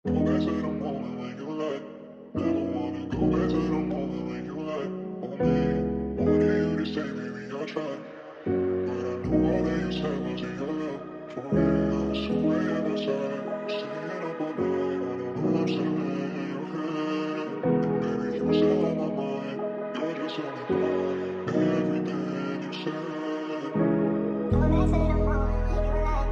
Go back to the moment when you like. Never wanna go back to the moment when you like. Only wanted you to stay, baby, I tried. But I knew all that you said was in your love. For real, I was so way at my side. Staying up all night, I don't know I'm still in your head. Baby, you were still on my mind. You're just on the blind. Everything you said. Go back to the moment when you like.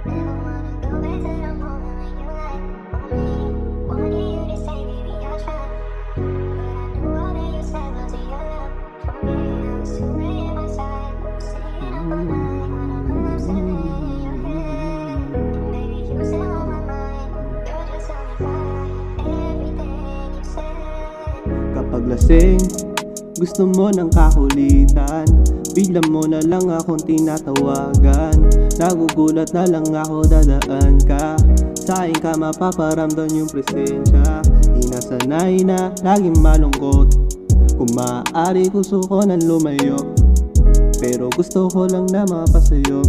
Never wanna go back to the moment when you like. Only wanted you to stay, baby, I tried. But I knew all that you said was in your love. For real, I was too way at my side. Staying up all night, I don't know I'm still in your head. Baby, you were still on my mind. You're just on the fly. Everything you said. Kapag lasing, gusto mo ng kakulitan. Bigla mo na lang akong tinatawagan. Nagugulat na lang ako, dadaan ka. Sa'kin ka mapaparamdam yung presensya. Di nasanay na laging malungkot. Kung maaari gusto ko nang lumayo, pero gusto ko lang na mapasayo.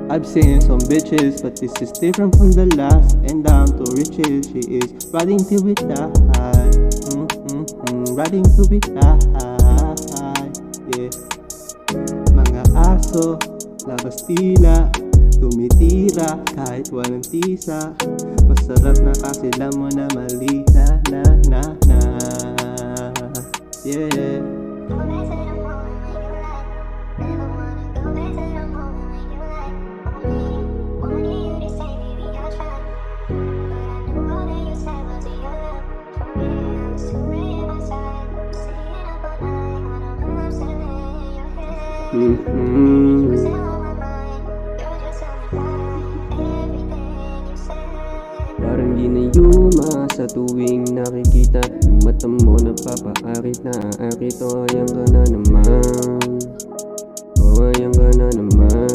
I've seen some bitches, but this is different from the last. And down to riches, she is riding till we die. Riding till we die. Yeah. Mga aso, labas tila, tumitira kahit walang tisa. Masarap na kasi alam mo na mali na. Yeah. Go back to the moment when you like. Never wanna go back to the moment when you like. Only wanted you to stay, baby, I tried. But I knew all that you said was in your love. For real, I was too way at my side. Staying up all night, I don't know I'm still in your head. You were still on my mind. You're just on the fly. Everything you said. Parang di na yuma sa tuwing nakikita yung mata mo napapaarit na aarit. O ayan ka na naman, o ayan ka na naman.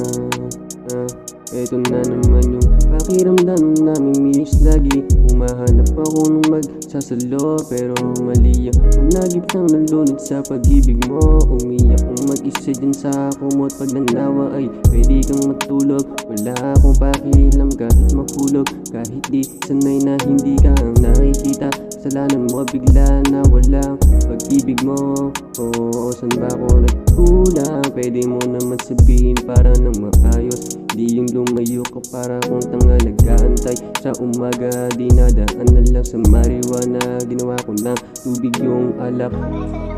Eto na naman yung pakiramdam namin miss. Lagi humahanap ako nung magsasalo, pero mali ang managip ng nalunod sa pag-ibig mo. Umiyak kong mag-isa dyan sa kumot. Pag nanawa ay pwede kang matulog. Wala akong pakialam kahit mahulog. Kahit di sanay na hindi ka ang nakikita. Kasalanan mo bigla na walang pag-ibig mo. Oo, saan ba ako nagkulang? Pwede mo naman sabihin para nang maayos. Di yung lumayo ka para kung tanga nag-aantay sa umaga. Di nadaan na lang sa marijuana. Ginawa ko ng tubig yung alak. Go back to the